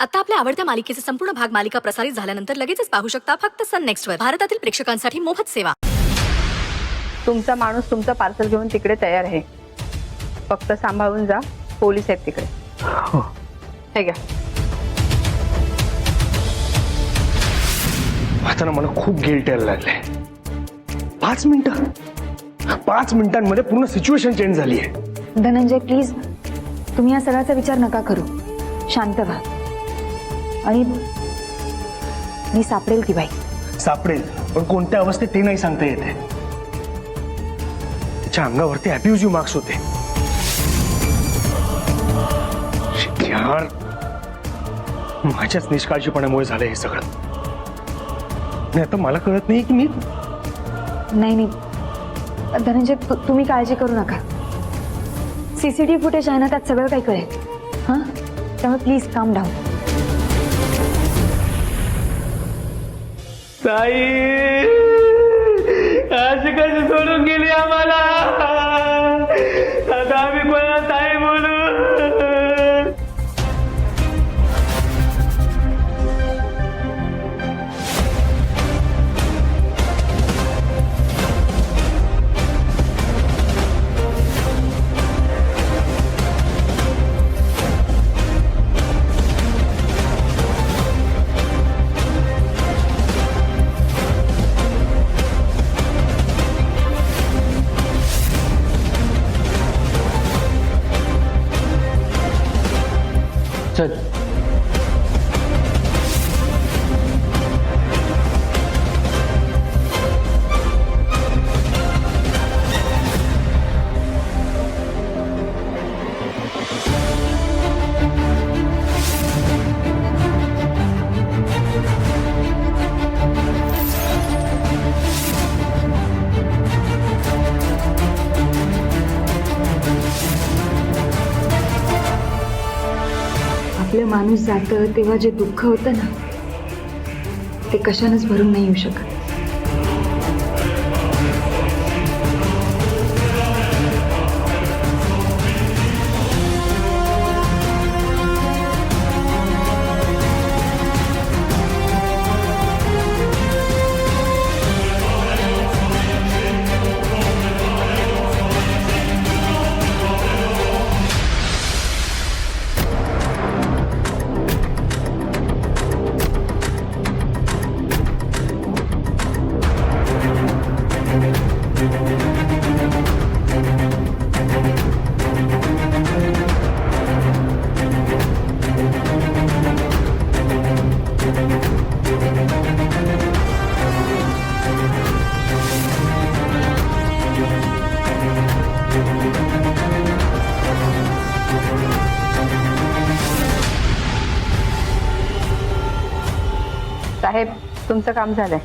आता आपल्या आवडत्या मालिकेचे संपूर्ण भाग मालिका प्रसारित झाल्यानंतर लगेचच पाहू शकता फक्त सन नेक्स्टवर. भारतातील प्रेक्षकांसाठी मोफत सेवा. तुमचा माणूस तुमचं पार्सल घेऊन तिकडे तयार आहे. फक्त सांभाळून जा, पोलीस आहेत तिकडे. हो. हे घ्या. आता ना मला खूप गिल्ट यायला लागलंय. 5 मिनिटांमध्ये पूर्ण सिच्युएशन चेंज झाली आहे. धनंजय प्लीज, तुम्ही या सगळ्याचा विचार नका करू. शांत व्हा. आणि मी सापडेल ती बाई. सापडेल, पण कोणत्या अवस्थेत ते नाही सांगता येते. तिच्या अंगावरती अब्युजिव्ह मार्क्स होते. यार, माझ्याच निष्काळजीपणामुळे झालं हे सगळं. आणि आता मला कळत नाही की मी नाही धनंजय, तुम्ही काळजी करू नका. सीसीटीव्ही फुटेज आहे ना, त्यात सगळं काही कळेल. हां, त्यामुळे प्लीज काम डाऊन. ताई अशी कशी सोडून गेली आम्हाला. आता आम्ही कोणा ताई बोलू. चल. आपलं माणूस जातं तेव्हा जे दुःख होतं ना, ते कशानंच भरून नाही येऊ शकत. साहेब, तुमचं काम झालंय.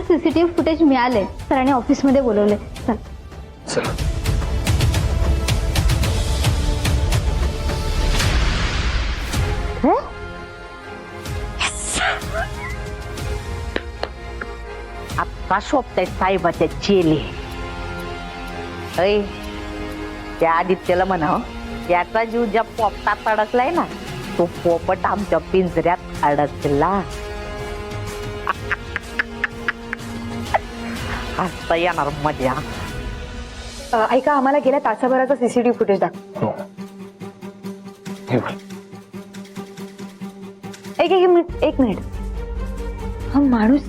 सीसीटीव्ही फुटेज मिळाले, सरांनी ऑफिसमध्ये बोलवले. चल. चला. आता शोभतायत साहेबाच्या चेले. अय, त्या आदित्यला म्हणा, त्याचा जीव ज्या पोपटात अडकलाय ना, तो पोपट आमच्या पिंजऱ्यात अडकला. हसता येणार मजा. ऐका, आम्हाला गेल्या तासाभराचं सीसीटीव्ही फुटेज दाखव. हो. हे बघ. एक मिनिट. हा माणूस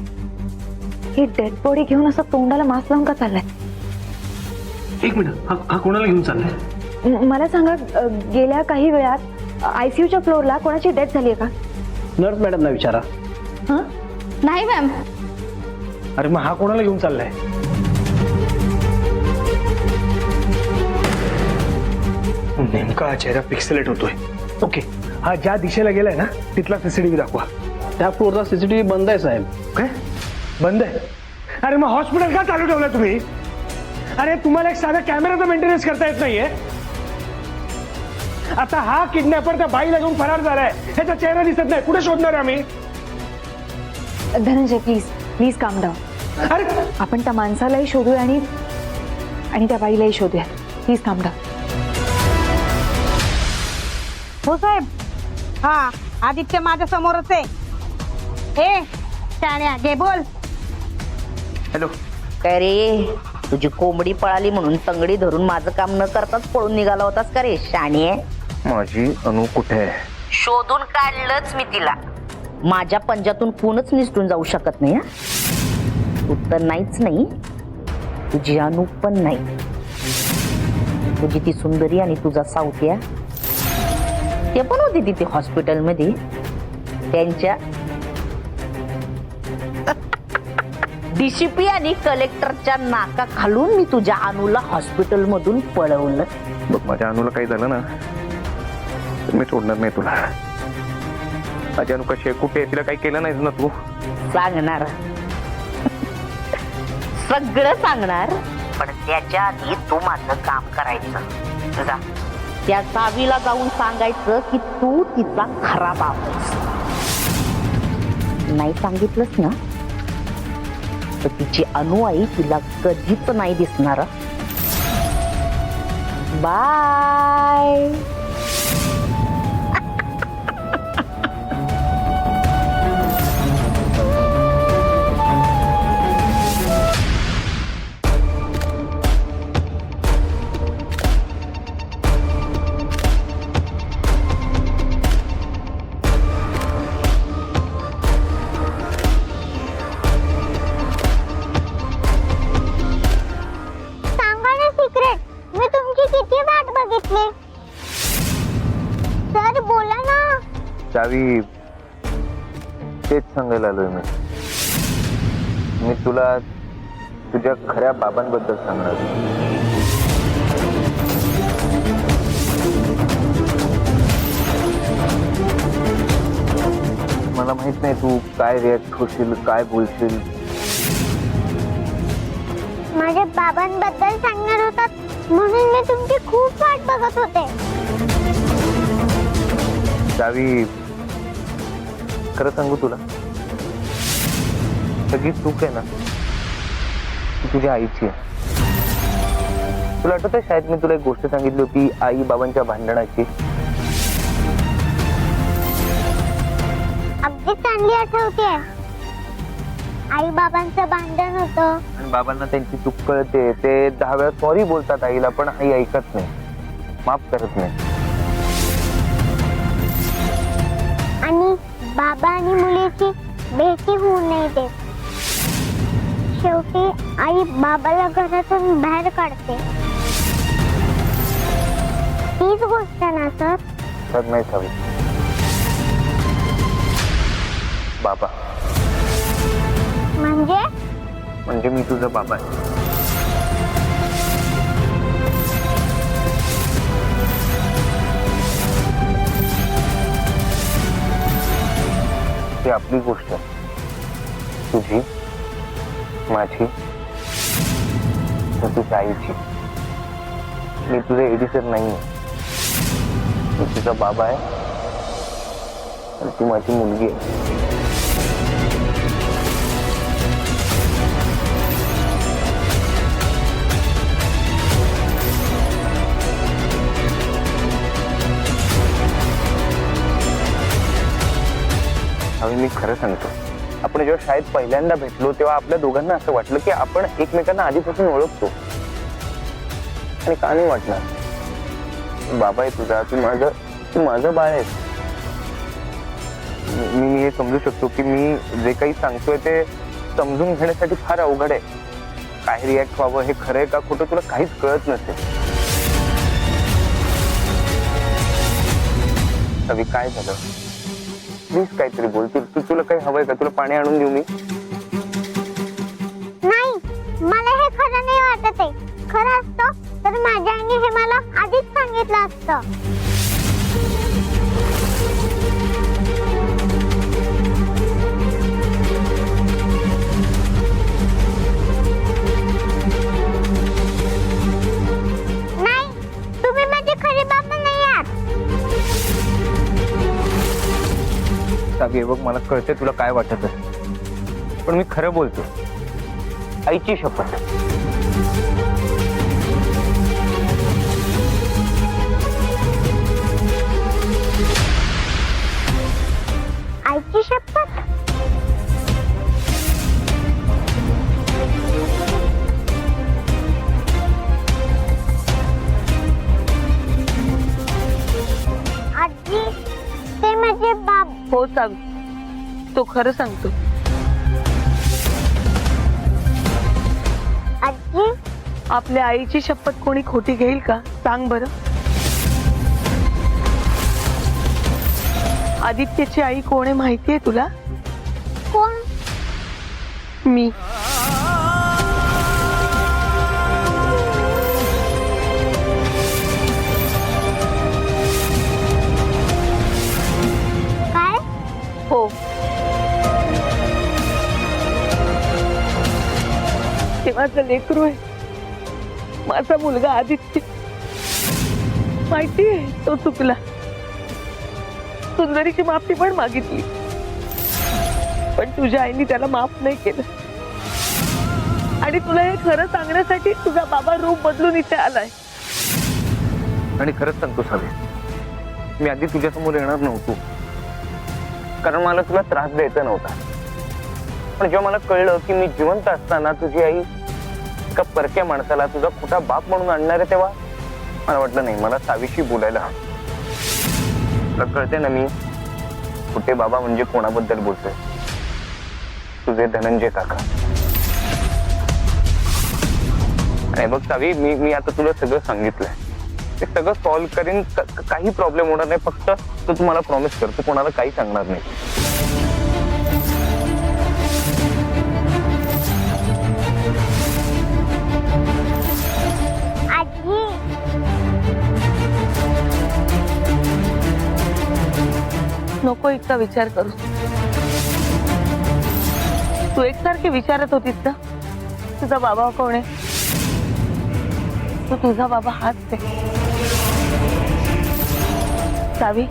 ही डेड बॉडी घेऊन असं तोंडाला मास्क लावून का चाललाय? एक मिनिट, हा कोणाला घेऊन चाललाय? मला सांगा, गेल्या काही वेळात आयसीयूच्या फ्लोअरला कोणाची डेथ झाली आहे का? नर्स मॅडमला विचारा. हं? नाही मॅम. अरे मग हा कोणाला घेऊन चाललाय? नेमका हा चेहरा पिक्सेलेट होतोय. ओके, हा ज्या दिशेला गेलाय ना, तिथला सीसीटीव्ही दाखवा. त्या फ्लोअरचा सीसीटीव्ही बंद आहे साहेब. काय बंद आहे? अरे मग हॉस्पिटल का चालू ठेवलं तुम्ही? अरे तुम्हाला एक साधा कॅमेराचा मेंटेनन्स करता येत नाहीये? आता हा किडनॅपर त्या बाईला घेऊन फरार झालाय, ह्याचा चेहरा दिसत नाही, कुठे शोधणार आहे आम्ही? धनंजय प्लीज प्लीज काम डाऊन. अरे आपण त्या माणसालाही शोधूया आणि त्या बाईलाही शोधूया. प्लीज काम डाऊन. हो साहेब. हा आदित्य माझ्या समोरच आहे. हे शाण्या घे बोल. हॅलो. काय रे, तुझी कोंबडी पळाली म्हणून तंगडी धरून माझं काम न करताच पळून निघाला होतास का रे शाणे? माझी अनु कुठे आहे? शोधून काढलंच मी तिला. माझ्या पंजातून कोणच निसटून जाऊ शकत नाही. तू तर नाहीच नाही, तुझी अनु पण नाही. तुझी ती सुंदरी आणि तुझा सावत्या ते पण होती तिथे हॉस्पिटलमध्ये. त्यांच्या डीसीपी आणि कलेक्टरच्या नाका खालून मी तुझ्या अनुला हॉस्पिटल मधून पळवलं. बघ, माझ्या अनुला काही झालं ना तर मी सोडणार नाही तुला. माझी अनु कशी आहे, कुठे आहे, तिला काही केलं नाहीस ना तू? सांगणार, सगळं सांगणार. पण त्याच्या आधी तू माझं काम करायचं. जा, त्या सावीला जाऊन सांगायचं की तू तिचा खरा बाप आहेस. नाही सांगितलंस ना तर तिची अनुआई तिला कधीच नाही दिसणार. बाय. सांगा ना सिक्रेट, मी तुमची किती वाट बघितली. सर बोला ना. चावी, तेच सांगायला आलोय मी. मी तुला तुझ्या खऱ्या बाबांबद्दल सांगणार. मला माहित नाही तू काय रिॲक्ट होशील, काय बोलशील. माझ्या बाबांबद्दल सांगणार होतात म्हणून मी तुमची खूप वाट बघत होते. चावी, खरं सांगू तुला, सगळी चूक आहे ना ती तुझ्या आईची आहे. तुला आठवत आहे शाळेत मी तुला एक गोष्ट सांगितली होती आई बाबांच्या भांडणाची? अगदी चांगली आठवते. आई बाबांचं भांडण होतं आणि बाबांना त्यांची चूक कळते, ते 10 वेळा सॉरी बोलतात आईला, पण आई ऐकत नाही, माफ करत नाही. आणि बाबा आणि मुलीची भेटी होऊ नये देत. शेवटी आई बाबाला घरातून बाहेर काढते. तीच गोष्ट ना सर? तर नाही हवी. बाबा म्हणजे मी तुझा बाबा आहे. ही आपली गोष्ट आहे, तुझी, माझी, तुझ्या आईची. मी तुझे एडिटर नाहीये, मी तुझा बाबा आहे आणि तू माझी मुलगी आहे. मी खरं सांगतो, आपण जेव्हा शाळेत पहिल्यांदा भेटलो तेव्हा आपल्या दोघांना असं वाटलं की आपण एकमेकांना आधीपासून ओळखतो. आणि का नाही वाटणार? बाबा आहे तुझा, तू माझं बाळ आहेस. मी हे समजू शकतो की मी जे काही सांगतोय ते समजून घेण्यासाठी फार अवघड आहे. काय रिॲक्ट व्हावं, हे खरंय का खोटं, तुला काहीच कळत नसेल. कवी काय झालं? प्लीज काहीतरी बोल. तुला काही हवंय का? तुला पाणी आणून देऊ मी? नाही, मला हे खरं नाही वाटत आहे. खरं असतं तर माझ्या आईने हे मला आधीच सांगितलं असतं. बघ, मला कळते तुला काय वाटत आहे, पण मी खरं बोलतो. आईची शपथ. आईची शपथ. आजी, ते माझे बाप. हो सावी, तो खरं सांगतो. आजी, आपल्या आईची शपथ कोणी खोटी घेईल का? सांग बरं. आदित्यची आई कोण आहे माहितीये तुला? कोण? मी. काय? हो. ते माझं लेकरू आहे, माझा मुलगा आदित्य. माहितीये तो चुकला, सुंदरीची माफी पण मागितली, पण तुझ्या आईने त्याला माफ नाही केलं. आणि तुला हे खरं सांगण्यासाठी तुझा बाबा रूप बदलून इथे आलाय. आणि खरंच सांगतो सावी, मी आधी तुझ्यासमोर येणार नव्हतो, कारण मला तुला त्रास द्यायचा नव्हता. पण जेव्हा मला कळलं की मी जिवंत असताना तुझी आई एका परक्या माणसाला तुझा खोटा बाप म्हणून आणणार आहे, तेव्हा मला वाटलं नाही, मला सावीशी बोलायला हवं. तुला कळते ना मी खोटे बाबा म्हणजे कोणाबद्दल बोलतोय? तुझे धनंजय काका. आणि बघ सावी, मी आता तुला सगळं सांगितलंय, ते सगळं सॉल्व्ह करीन, काही प्रॉब्लेम होणार नाही. फक्त तू तुम्हाला प्रॉमिस कर, तू कोणाला काही सांगणार नाही. आजी, नको इतका विचार करू. तू एकसारखी विचारत होतीस ना तुझा बाबा कोण आहे? तू तुझा बाबा हाच आहे. सावी,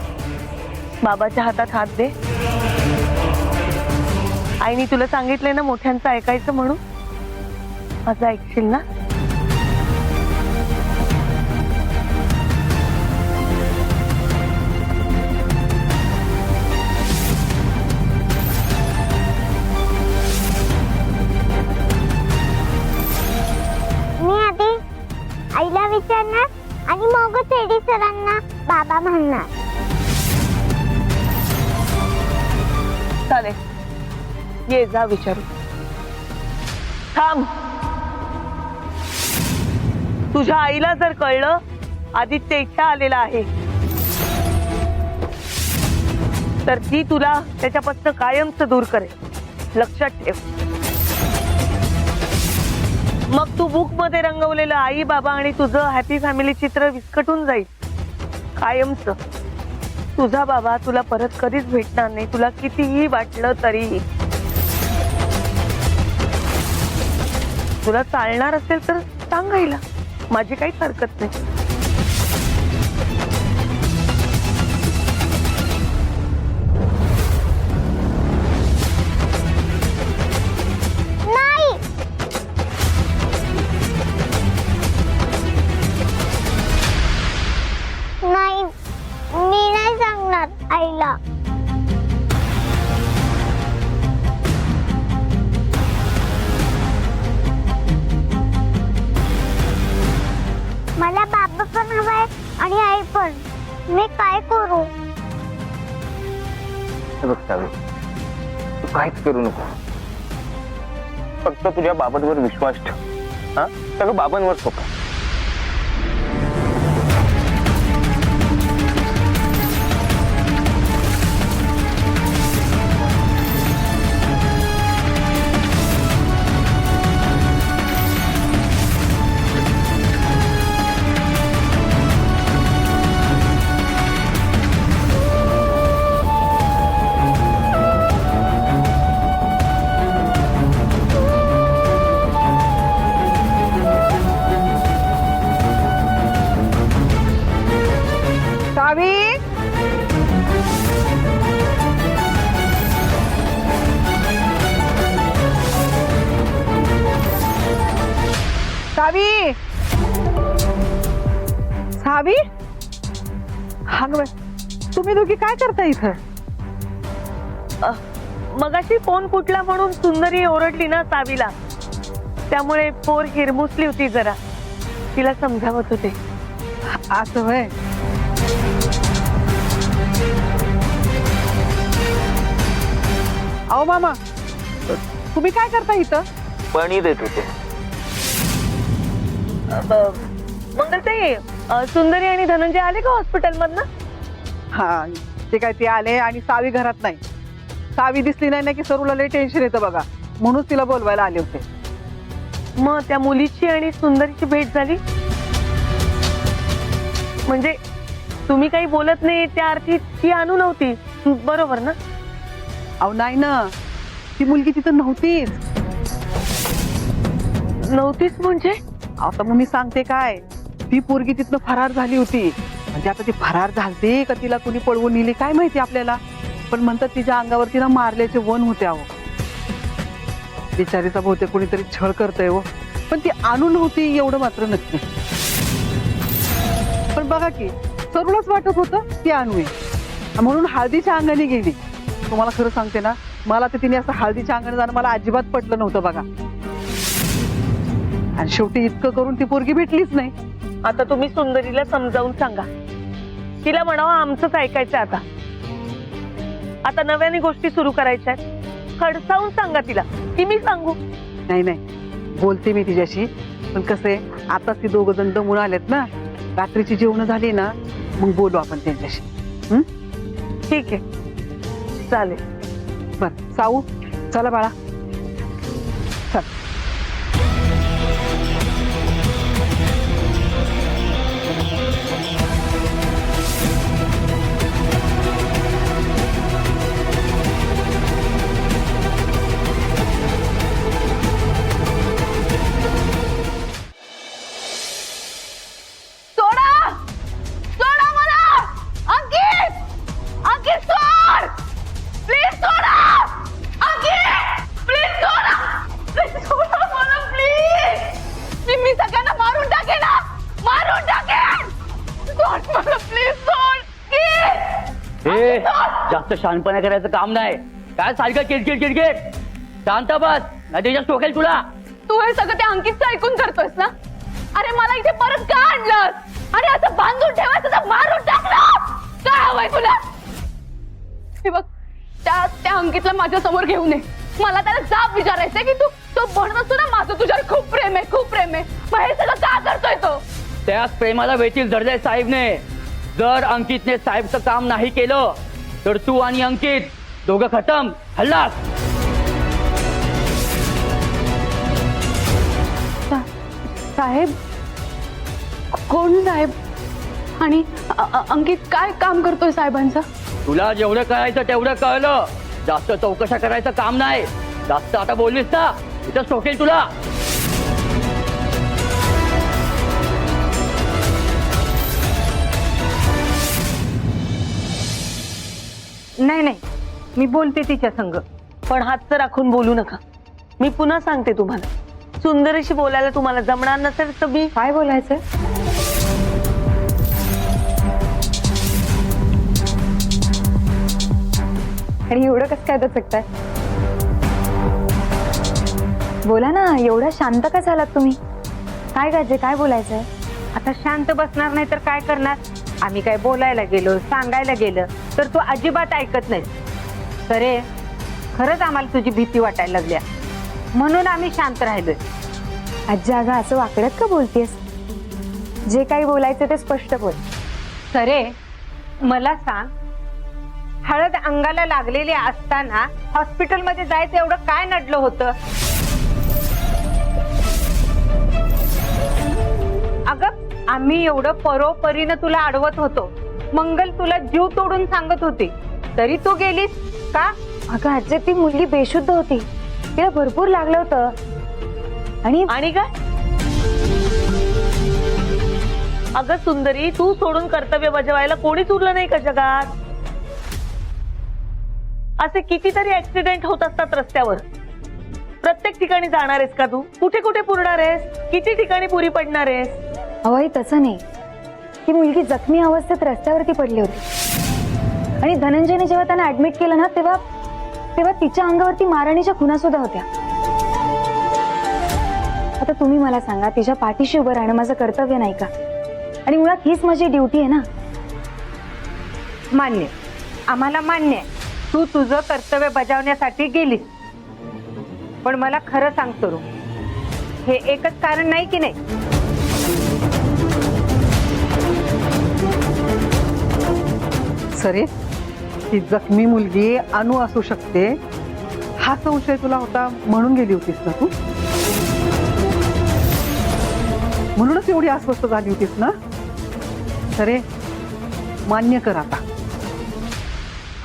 बाबाच्या हातात हात दे. आईने तुला सांगितलंय ना मोठ्यांचं ऐकायचं म्हणून, माझं ऐकशील ना? मी आधी आईला विचारणार आणि मगच एडी सरांना बाबा म्हणणार. चालेल, ये जा विचारू. थांब. तुझ्या आईला जर कळलं आदित्य इच्छा आलेला आहे, तर ती तुला त्याच्यापासून कायमच दूर करेल. लक्षात ठेव. मग तू बुक मध्ये रंगवलेलं आई बाबा आणि तुझं हॅपी फॅमिली चित्र विस्कटून जाईल कायमच. तुझा बाबा तुला परत कधीच भेटणार नाही, तुला कितीही वाटलं तरीही. तुला चालणार असेल तर सांगायला माझी काहीच हरकत नाही. नाही, नाही, मी नाही सांगणार आईला. मला बाबा पण हवाय आणि आई पण. मी काय करू? हे बघ सावी, तू काहीच करू नको, फक्त तुझ्या बाबांवर विश्वास ठेव. हा, सगळं बाबांवर सोपा. सावी सावी हा ग बाई, तुम्ही दोघी काय करता इथं? मगाशी फोन फुटला म्हणून सुंदरी ओरडली ना सावीला, त्यामुळे पोर हिरमुसली होती जरा, तिला समजावत होते. असं होय. अहो मामा, तुम्ही काय करता इथं? पाणी देत होते. मंगलताई, सुंदरी आणि धनंजय आले का हॉस्पिटल मधनं? हा, ते काय ते आले आणि सावी घरात नाही. सावी दिसली नाही ना की सरूला लय टेन्शन येतं बघा, म्हणून तिला बोलवायला आले होते. मग त्या मुलीची आणि सुंदरीची भेट झाली म्हणजे तुम्ही काही बोलत नाही त्या अर्थी ती आणू नव्हती, बरोबर ना? अहो नाही ना, ती मुलगी तिथं नव्हतीच. नव्हतीच म्हणजे? आता मग मी सांगते काय, ती पोरगी तिथनं फरार झाली होती. म्हणजे आता ती फरार झालती का तिला कोणी पळवून नेली काय माहिती आपल्याला, पण म्हणतात तिच्या अंगावर तिला मारल्याचे वन होते. अहो बिचारीचा बहुतेक कोणीतरी छळ करतय हो, पण ती आणू नव्हती एवढं मात्र नक्की. पण बघा की सरूलाच वाटत होतं ती आणू आहे म्हणून हळदीच्या अंगाने गेली. तुम्हाला खरं सांगते ना, मला तर तिने असं हळदीच्या अंगाने जाणं मला अजिबात पटलं नव्हतं बघा. आणि शेवटी इतकं करून ती पोरगी भेटलीच नाही. आता तुम्ही सुंदरीला समजावून सांगा, तिला म्हणावं आमचंच ऐकायचं. आता नव्याने गोष्टी सुरू करायच्या आहेत, खडसावून सांगा तिला की मी सांगू. नाही नाही, बोलते मी तिच्याशी, पण कसं आहे आता ती दोघ जण दमून आलेत ना, रात्रीची जेवण झाली ना मग बोलू आपण त्यांच्याशी. ठीक आहे, चालेल. बर साऊ, चला बाळा चल. जास्त शहाणपणा करायचं काम नाही. काय सारखं किरकिर किरकिर, शांत बस नाही त्याच्या टोकेल तुला. तू हे सगळं त्या अंकितचं ऐकून करतोयस ना? अरे मला इथे परत का आणलंस? आणि असं बांधून ठेवायचं तर मारून टाकलं. काय हवंय तुला? हे बघ, त्या अंकितला माझ्या समोर घेऊ नये. मला त्याला जाब विचारायचंय की तो म्हणत असतो ना माझं तुझ्यावर खूप प्रेम आहे, खूप प्रेम आहे. मग हे सगळं का करतोय तो? त्याच प्रेमाला वेतील धरलंय साहेबने. जर अंकितने साहेबचं काम नाही केलं तर तू आणि अंकित दोघं खतम. हल्लास. साहेब कोण साहेब? आणि अंकित काय काम करतोय साहेबांचं? तुला जेवढं कळायचं तेवढं कळलं. जास्त चौकशा करायचं काम नाही. जास्त आता बोललीस ना इथं टोकेल तुला. नाही नाही, मी बोलते तिच्या संग, पण हात राखून बोलू नका. मी पुन्हा सांगते तुम्हाला, सुंदरीशी बोलायला तुम्हाला जमणार नसेल तर मी काय बोलायचंय? आणि एवढं कसं काय दचकताय? बोला ना, एवढा शांत का झालात तुम्ही? काय गाजे, काय बोलायचंय? आता शांत बसणार नाही तर काय करणार? आम्ही काय बोलायला गेलो, सांगायला गेलं तर तू अजिबात ऐकत नाही. खरे खरंच आम्हाला तुझी भीती वाटायला लागल्या म्हणून आम्ही शांत राहिलोय. आजी अगं असं वाकड्यात का बोलतेस? जे काही बोलायचं ते स्पष्ट बोल. खरे मला सांग, हळद अंगाला लागलेली असताना हॉस्पिटलमध्ये जायचं एवढं काय नडलं होतं? अगं आम्ही एवढं परोपरीनं तुला अडवत होतो, मंगल तुला जीव तोडून सांगत होती, तरी तू गेलीस का? अगं आजी ती मुलगी बेशुद्ध होती, तिला भरपूर लागलं होतं. आणि काय? अगं सुंदरी, तू सोडून कर्तव्य बजावायला कोणीच उरलं नाही का जगात? असे कितीतरी ऍक्सिडेंट होत असतात रस्त्यावर. प्रत्येक ठिकाणी जाणार आहेस का तू? कुठे कुठे पुरणार आहेस? किती ठिकाणी पुरी पडणार आहेस? अहो आई तसं नाही. ती मुलगी जखमी अवस्थेत रस्त्यावरती पडली होती आणि धनंजयने जेव्हा त्यांना ऍडमिट केलं ना तेव्हा तिच्या अंगावरती मारहाणीच्या खुणा सुद्धा होत्या. आता तुम्ही मला सांगा, तिच्या पाठीशी उभं राहणं माझं कर्तव्य नाही का? आणि मुळात हीच माझी ड्युटी आहे ना. मान्य, आम्हाला मान्य आहे, तू तुझं कर्तव्य बजावण्यासाठी गेलीस. पण मला खरं सांगतो रू, हे एकच कारण नाही की नाही. सरे, ती जखमी मुलगी अनु असू शकते हा संशय तुला होता म्हणून गेली होतीस ना तू? म्हणूनच एवढी अस्वस्थ झाली होतीस ना? सरे, मान्य कर आता.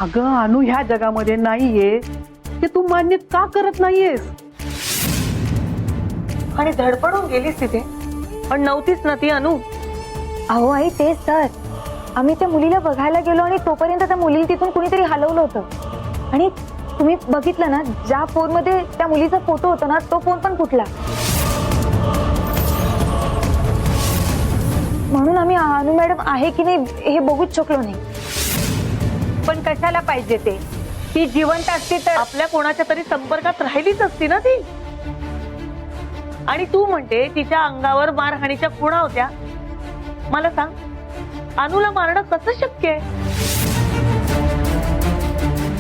अगं अनु ह्या जगामध्ये नाहीये ते तू मान्य का करत नाहीयेस? आणि धडपडून गेलीस तिथे, पण नव्हतीच ना ती अनु. अहो आई तेच तर, आम्ही त्या मुलीला बघायला गेलो आणि तोपर्यंत त्या मुलीला तिथून कुणीतरी हलवलं होतं. आणि तुम्ही बघितलं ना, ज्या फोनमध्ये त्या मुलीचा फोटो होता ना तो फोन पण फुटला. म्हणून आम्ही अनु मॅडम आहे की नाही हे बघूच शकलो नाही. पण कशाला पाहिजे ते? ती जिवंत असती तर आपल्या कोणाच्या तरी संपर्कात राहिलीच असती ना ती. आणि तू म्हणते तिच्या अंगावर मारहाणीच्या खुणा होत्या. मला सांग, अनुला मारणं कसं शक्य आहे?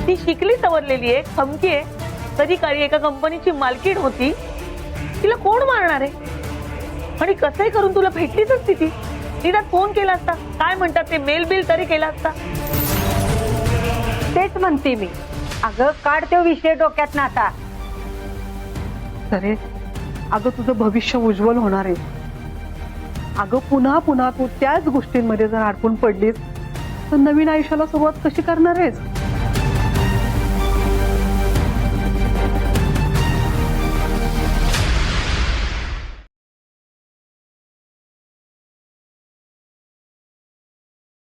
ती शिकली सवरलेली आहे, खमकी आहे, कधी काळी एका कंपनीची मालकीण होती. तिला कोण मारणार आहे? आणि कसंही करून तुला भेटलीच असती ती. तिला फोन केला असता, काय म्हणतात ते मेल बिल तरी केला असता. तेच म्हणते मी. अगं काढ तो विषय डोक्यात ना आता. सरे, अगं तुझं भविष्य उज्ज्वल होणार आहे. अगं पुन्हा पुन्हा तू त्याच गोष्टींमध्ये जर अडकून पडलीस तर नवीन आयुष्याला सुरुवात कशी करणार आहेस?